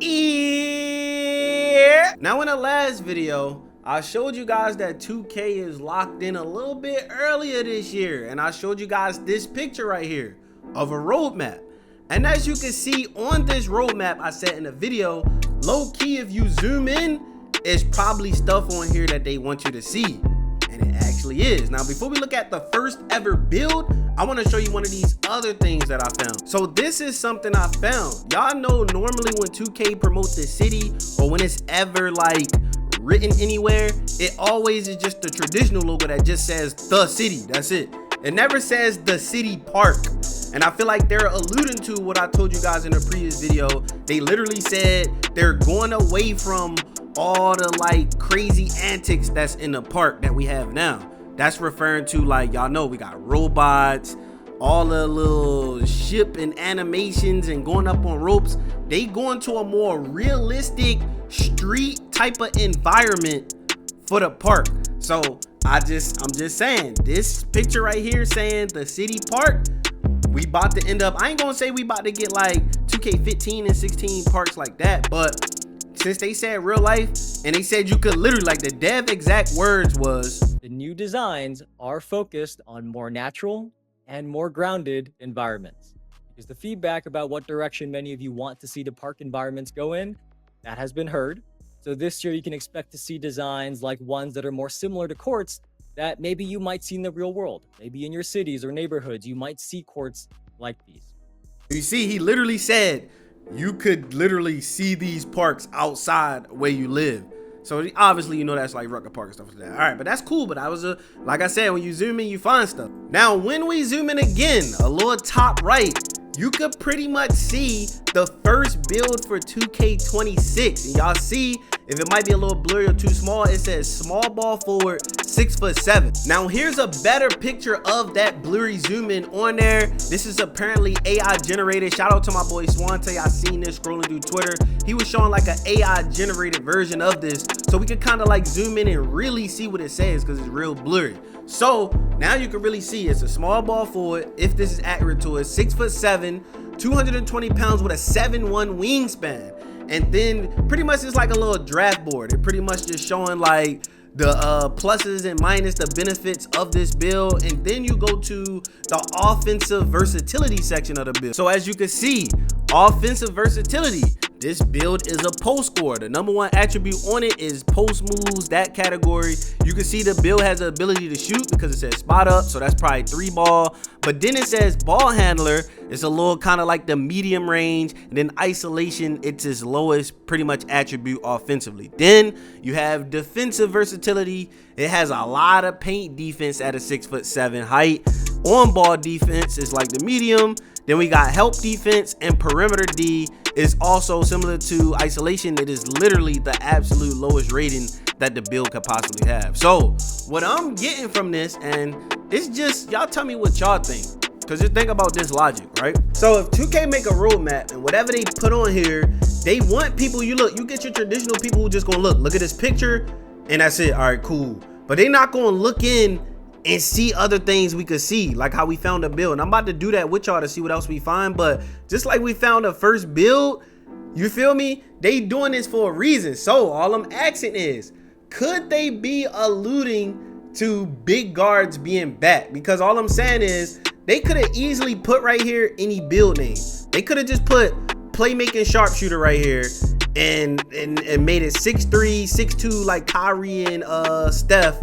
Yeah. Now in the last video, I showed you guys that 2K is locked in a little bit earlier this year, and I showed you guys this picture right here of a roadmap. And as you can see on this roadmap I said in the video, low key if you zoom in, it's probably stuff on here that they want you to see. And it actually is. Now before we look at the first ever build, I want to show you one of these other things that I found. So this is something I found. Y'all know normally when 2K promotes the city, or when it's ever like written anywhere, it always is just the traditional logo that just says the city. That's it. It never says the city park. And I feel like they're alluding to what I told you guys in a previous video. They literally said they're going away from all the like crazy antics that's in the park that we have now. That's referring to, like, y'all know we got robots, all the little ship and animations and going up on ropes. They going to a more realistic street type of environment for the park. So I'm just saying, this picture right here saying the city park, we about to end up, I ain't gonna say we about to get like 2K15 and 16 parks like that, but since they said real life and they said you could literally, like, the dev exact words was, the new designs are focused on more natural and more grounded environments, because the feedback about what direction many of you want to see the park environments go in, that has been heard. So this year you can expect to see designs like ones that are more similar to courts that maybe you might see in the real world. Maybe in your cities or neighborhoods, you might see courts like these. you see, he literally said you could literally see these parks outside where you live. So obviously, you know, that's like Rucker Park and stuff like that. All right, but that's cool. But I was like I said, when you zoom in, you find stuff. Now, when we zoom in again, a little top right, you could pretty much see the first build for 2K26. And y'all see, if it might be a little blurry or too small, it says small ball forward, 6'7". Now here's a better picture of that blurry zoom in on there. This is apparently AI generated. Shout out to my boy Swante. I seen this scrolling through Twitter. He was showing like an AI generated version of this, so we could kind of like zoom in and really see what it says, because it's real blurry. So now you can really see it's a small ball forward, if this is accurate to it, 6'7", 220 pounds with a 7'1" wingspan. And then pretty much it's like a little draft board. It pretty much just showing like the pluses and minus, the benefits of this build. And then you go to the offensive versatility section of the build. So as you can see, offensive versatility, this build is a post scorer. The #1 attribute on it is post moves, that category. You can see the build has the ability to shoot because it says spot up, so that's probably 3 ball. But then it says ball handler. It's a little kind of like the medium range. And then isolation, it's its lowest pretty much attribute offensively. Then you have defensive versatility. It has a lot of paint defense at a 6'7" height. On ball defense is like the medium. Then we got help defense, and perimeter D is also similar to isolation. It is literally the absolute lowest rating that the build could possibly have. So what I'm getting from this, and it's just, y'all tell me what y'all think, because just think about this logic, right? So if 2K make a roadmap and whatever they put on here, they want people, you get your traditional people who just gonna look at this picture and that's it. All right, cool. But they not gonna look in and see other things we could see, like how we found a build. And I'm about to do that with y'all to see what else we find. But just like we found a first build, you feel me? They doing this for a reason. So all I'm asking is, could they be alluding to big guards being back? Because all I'm saying is, they could have easily put right here any build name. They could have just put playmaking sharpshooter right here and made it 6'3", 6'2", like Kyrie and Steph,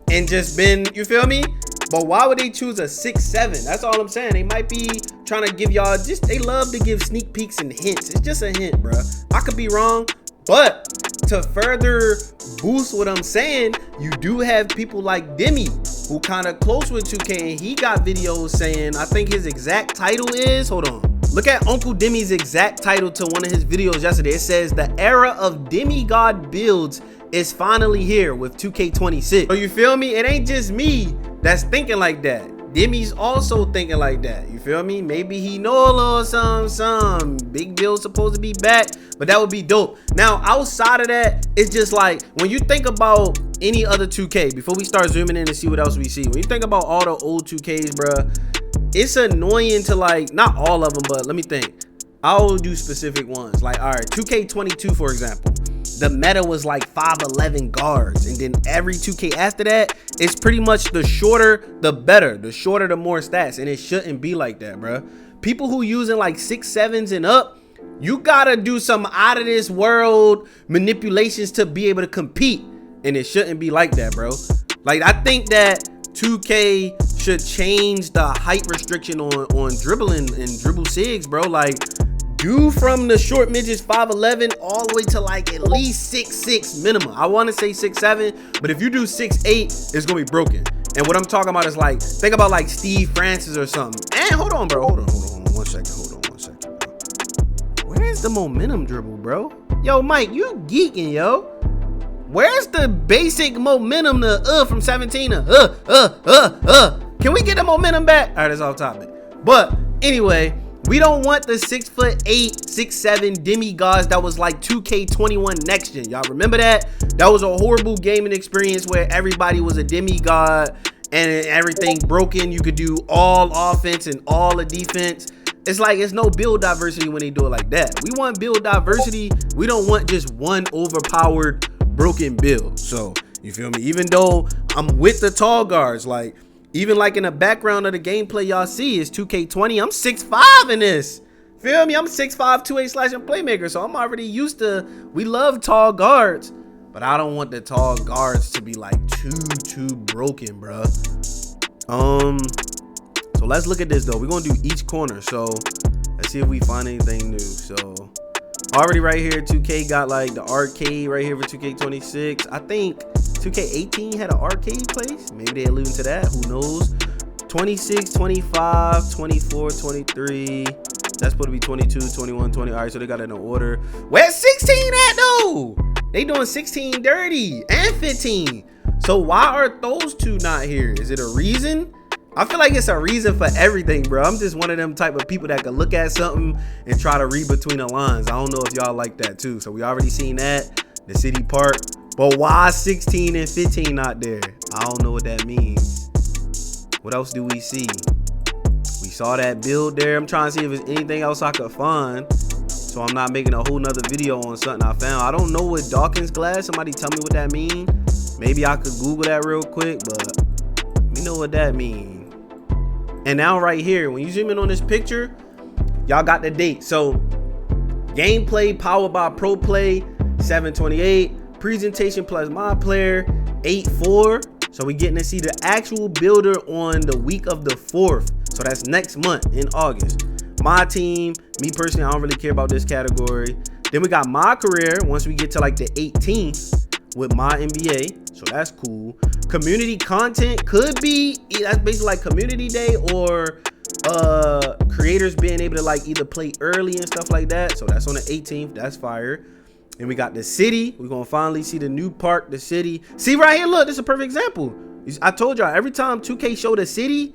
and just been, you feel me? But why would they choose a 6'7"? That's all I'm saying. They might be trying to give y'all they love to give sneak peeks and hints. It's just a hint, bruh. I could be wrong, but to further boost what I'm saying, you do have people like Demi, who kind of close with 2K, and he got videos saying, I think his exact title is, hold on. Look at Uncle Demi's exact title to one of his videos yesterday. It says, the era of demigod builds is finally here with 2K26. So you feel me? It ain't just me that's thinking like that. Demi's also thinking like that. You feel me? Maybe he know a little some big build supposed to be back, but that would be dope. Now outside of that, it's just like when you think about any other 2K, before we start zooming in and see what else we see, when you think about all the old 2Ks, bruh, it's annoying to, like, not all of them, but let me think. I'll do specific ones. Like, all right, 2K22, for example. The meta was like 5'11 guards. And then every 2K after that, it's pretty much the shorter, the better. The shorter, the more stats. And it shouldn't be like that, bro. People who using like 6'7s and up, you gotta do some out of this world manipulations to be able to compete. And it shouldn't be like that, bro. Like, I think that 2K should change the height restriction on dribbling and dribble sigs, bro. Like, do from the short midgets 5'11 all the way to like at least 6'6 minimum. I want to say 6'7, but if you do 6'8, it's gonna be broken. And what I'm talking about is like, think about like Steve Francis or something. And hold on, bro. Hold on. 1 second. Hold on 1 second, bro. Where's the momentum dribble, bro? Yo, Mike, you geeking, yo. Where's the basic momentum to from 17 to Can we get the momentum back? All right, that's off topic. But anyway, we don't want the 6'8", 6'7" demigods that was like 2K21 next gen. Y'all remember that? That was a horrible gaming experience where everybody was a demigod and everything broken. You could do all offense and all the defense. It's like, it's no build diversity when they do it like that. We want build diversity. We don't want just one overpowered broken build. So you feel me? Even though I'm with the tall guards, like even like in the background of the gameplay y'all see is 2K20. I'm 6'5" in this. Feel me? I'm 6'5", 2A slashing playmaker. So I'm already used to, we love tall guards, but I don't want the tall guards to be like too broken, bruh. So let's look at this though. We're gonna do each corner. So let's see if we find anything new. So already right here, 2K got like the arcade right here for 2K26. I think 2K18 had an arcade place. Maybe they alluding to that. Who knows? 26, 25, 24, 23. That's supposed to be 22, 21, 20. All right, so they got it in order. Where's 16 at though? They doing 16 dirty and 15. So why are those two not here? Is it a reason? I feel like it's a reason for everything, bro. I'm just one of them type of people that can look at something and try to read between the lines. I don't know if y'all like that too. So we already seen that, the city park. But why 16 and 15 not there? I don't know what that means. What else do we see? We saw that build there. I'm trying to see if there's anything else I could find, so I'm not making a whole nother video on something I found. I don't know what Dawkins glass. Somebody tell me what that means. Maybe I could Google that real quick, but we know what that means. And now right here, when you zoom in on this picture, y'all got the date. So gameplay powered by Pro Play 728. Presentation plus my player 8/4. So we getting to see the actual builder on the week of the 4th. So that's next month in August. My team, me personally, I don't really care about this category. Then we got my career once we get to like the 18th with my NBA. So that's cool. Community content could be, that's basically like community day or creators being able to like either play early and stuff like that. So that's on the 18th. That's fire. And we got the city. We're gonna finally see the new park, the city. See right here, look, this is a perfect example. I told y'all, every time 2K showed a city,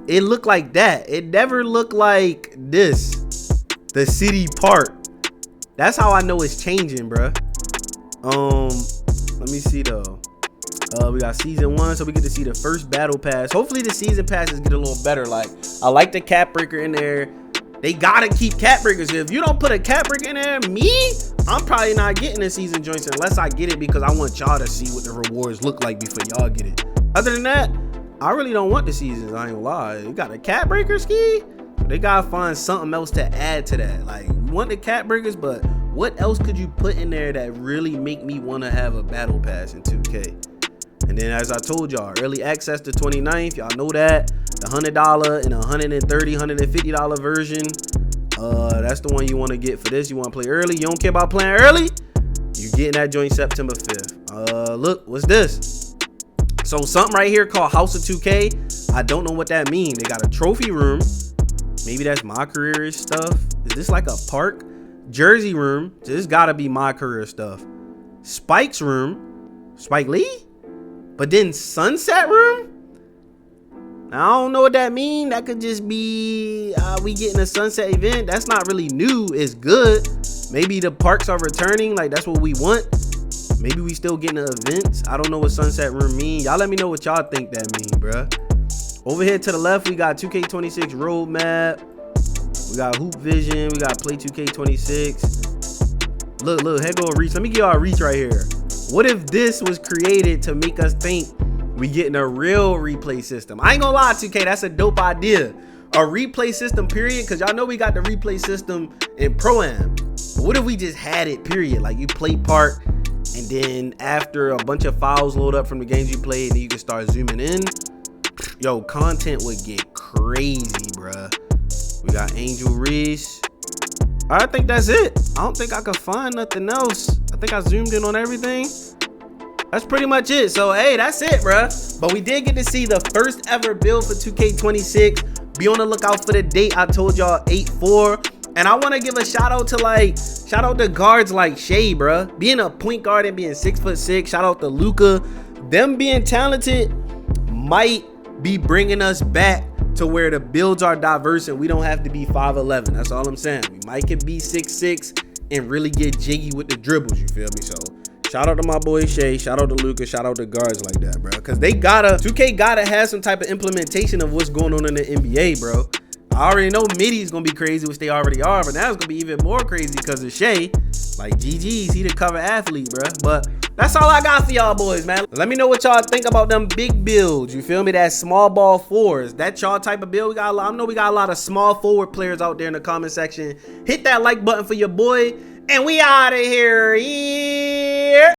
it looked like that. It never looked like this, the city park. That's how I know it's changing, bruh. Let me see though. We got season 1, so we get to see the first battle pass. Hopefully the season passes get a little better. Like, I like the cap breaker in there. They gotta keep cap breakers. If you don't put a cap breaker in there, I'm probably not getting the season joints unless I get it because I want y'all to see what the rewards look like before y'all get it. Other than that, I really don't want the seasons. I ain't gonna lie. You got a cap breaker ski? They gotta find something else to add to that. Like, we want the cap breakers, but what else could you put in there that really make me want to have a battle pass in 2K? And then, as I told y'all, early access to 29th. Y'all know that. The $100 and $130, $150 version. That's the one you want to get for this. You want to play early. You don't care about playing early? You getting that joint September 5th. Look, what's this? So something right here called House of 2K. I don't know what that means. They got a trophy room. Maybe that's my career stuff. Is this like a park? Jersey room. So this gotta be my career stuff. Spike's room. Spike Lee? But then Sunset room? I don't know what that mean. That could just be we getting a sunset event. That's not really new. It's good. Maybe the parks are returning. Like, that's what we want. Maybe we still getting the events. I don't know what sunset room mean. Y'all let me know what y'all think that mean, bruh. Over here to the left, we got 2K26 roadmap. We got Hoop Vision. We got Play 2K26. Look, here go a reach. Let me give y'all a reach right here. What if this was created to make us think we getting a real replay system? I ain't gonna lie, 2K, that's a dope idea. A replay system, period, because y'all know we got the replay system in Pro-Am. But what if we just had it, period? Like you play park, and then after a bunch of files load up from the games you played, and then you can start zooming in. Yo, content would get crazy, bruh. We got Angel Reese. I think that's it. I don't think I could find nothing else. I think I zoomed in on everything. That's pretty much it. So, hey, that's it, bruh. But we did get to see the first ever build for 2K26. Be on the lookout for the date. I told y'all 8/4. And I want to give a shout out to guards like Shea, bruh. Being a point guard and being 6'6". Shout out to Luka. Them being talented might be bringing us back to where the builds are diverse and we don't have to be 5'11". That's all I'm saying. We might can be 6'6" and really get jiggy with the dribbles, you feel me? So shout out to my boy Shea, shout out to Luka, shout out to guards like that, bro. Cause 2K gotta have some type of implementation of what's going on in the NBA, bro. I already know Midi's gonna be crazy, which they already are, but now it's gonna be even more crazy because of Shea. Like GG's, he the cover athlete, bro. But that's all I got for y'all boys, man. Let me know what y'all think about them big builds. You feel me? That small ball fours. That y'all type of build. We got I know we got a lot of small forward players out there in the comment section. Hit that like button for your boy. And we out of here. Yeah.